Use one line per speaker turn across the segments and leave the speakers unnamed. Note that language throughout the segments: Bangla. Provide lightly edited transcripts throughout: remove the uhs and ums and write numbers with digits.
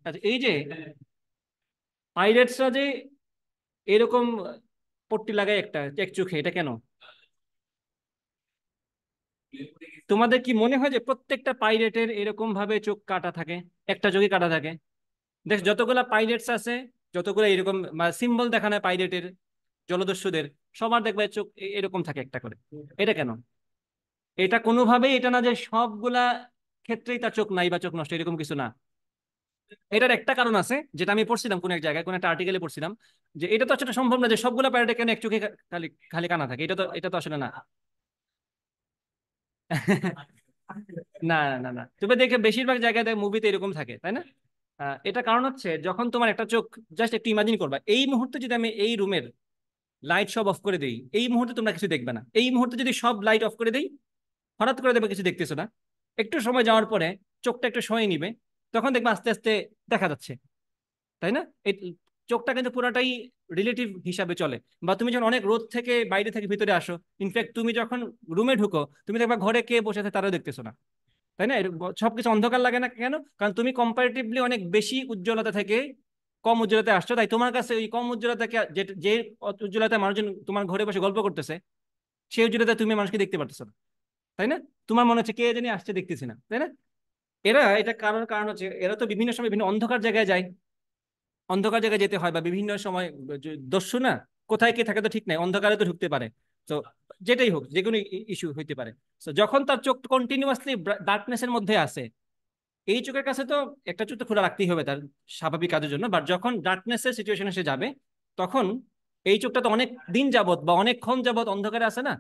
আচ্ছা, এই যে পাইরেটসরা যে এরকম পট্টি লাগায় একটা এক চোখে, এটা কেন? তোমাদের কি মনে হয় যে প্রত্যেকটা পাইরেটের এরকম ভাবে চোখ কাটা থাকে, একটা চোখে কাটা থাকে? দেখ, যতগুলা পাইরেটস আছে, যতগুলো এরকম সিম্বল দেখানো হয় পাইরেটের, জলদস্যুদের, সবার দেখবে চোখ এরকম থাকে একটা করে। এটা কেন? এটা কোনোভাবেই এটা না যে সবগুলা ক্ষেত্রেই তার চোখ নাই বা চোখ নষ্ট, এরকম কিছু না। এটার একটা কারণ আছে, যেটা আমি পড়ছিলাম কোন এক জায়গায়, কোন একটা আর্টিকেলে পড়ছিলাম, যে এটা তো আসলে সম্ভব না যে সবগুলা পাইরেটের কেন এক চোখে খালি খালি কানা থাকে, এটা তো আসলে না। না, না, না, তুমি দেখে বেশিরভাগ জায়গায় মুভিতে এরকম থাকে, তাই না? এটা কারণ হচ্ছে, যখন তোমার একটা চোখ, জাস্ট একটু ইমাজিন করবা, এই মুহূর্তে যদি আমি এই রুমের লাইট সব অফ করে দিই, এই মুহূর্তে তোমরা কিছু দেখবে না। এই মুহূর্তে যদি সব লাইট অফ করে দিই, হঠাৎ করে দেখবে কিছু দেখতেছো না। একটু সময় যাওয়ার পরে চোখটা একটু সময় নিবে, তখন দেখবে আস্তে আস্তে দেখা যাচ্ছে, তাই না? এই চোখটা কিন্তু পুরাটাই রিলেটিভ হিসাবে চলে। বা তুমি যখন অনেক রোদ থেকে বাইরে থেকে ভিতরে আসো, ইনফ্যাক্ট তুমি যখন রুমে ঢুকো, তুমি দেখবা ঘরে কে বসে আছে তারাও দেখতেছো না, তাই না? সবকিছু অন্ধকার লাগে না কেন? কারণ তুমি কম্পারেটিভলি অনেক বেশি উজ্জ্বলতা থেকে কম উজ্জ্বলতায় আসছো, তাই তোমার কাছে ওই কম উজ্জ্বলতাকে, যে যে উজ্জ্বলতায় মানুষজন তোমার ঘরে বসে গল্প করতেছে, সেই উজ্জ্বলতায় তুমি মানুষকে দেখতে পারতেছো না, তাই না? তোমার মনে হচ্ছে কে জানি আসছে, দেখতেছি না, তাই না? এটা কারণ হচ্ছে, এরা তো বিভিন্ন সময় বিভিন্ন অন্ধকার জায়গায় যায়, অন্ধকার জায়গায় যেতে হয়, বা বিভিন্ন সময় দস্যু না, কোথায় কে থাকে তো ঠিক নাই, অন্ধকারে তো ঢুকতে পারে। তো যেটাই হোক, যে কোনো ইস্যু হইতে পারে। তো যখন তার চোখ কন্টিনিউয়াসলি ডার্কনেসের মধ্যে আছে, এই চোখের কাছে তো একটা চোখ তো খোলা রাখতেই হবে তার স্বাভাবিক কাজের জন্য, বাট যখন ডার্কনেসের সিচুয়েশনে সে যাবে, তখন এই চোখটা তো অনেক দিন যাবত বা অনেকক্ষণ যাবত অন্ধকারে আছে না,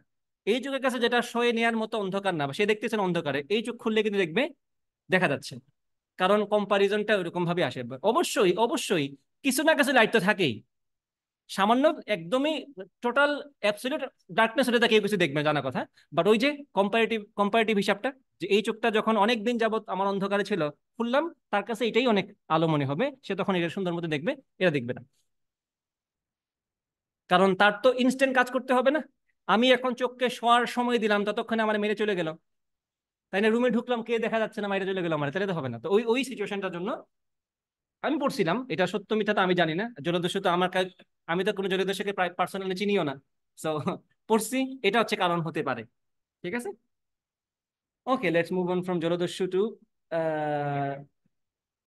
এই চোখের কাছে যেটা সয়ে নেওয়ার মতো অন্ধকার না, বা সে দেখতেছেন অন্ধকারে, এই চোখ খুললে কিন্তু দেখবে দেখা যাচ্ছে। কারণ কম্পারিজনটা ওইরকম ভাবে আসে। অবশ্যই অবশ্যই কিছু না কিছু লাইট তো থাকেই, সামান্য, একদমই টোটাল অ্যাবসলিউট ডার্কনেস হলে তা কেউ কিছু দেখবে না, জানা কথা। বাট ওই যে কম্পারেটিভ হিসাবটা, যে এই চোখটা যখন অনেক দিন যাবত আমার অন্ধকারে ছিল, খুললাম, তার কাছে এটাই অনেক আলো মনে হবে, সে তখন এটা সুন্দর মতো দেখবে, এটা দেখবে না। কারণ তার তো ইনস্ট্যান্ট কাজ করতে হবে না। আমি এখন চোখকে শোয়ার সময় দিলাম, ততক্ষণে আমার মেরে চলে গেল, তাই না? রুমে ঢুকলাম, কে দেখা যাচ্ছে না, মেরে চলে গেল আমার, তাহলে তো হবে না। তো ওই ওই সিচুয়েশনটার জন্য আমি পড়ছিলাম, এটা সত্য মিথ্যা তো আমি জানি না, জলদস্যু তো আমি তো কোনো জলদস্যুকে প্রায় পার্সোনালি চিনিও না। সো পড়ছি, এটা হচ্ছে কারণ হতে পারে। ঠিক আছে, okay, let's move on from জলদস্যু টু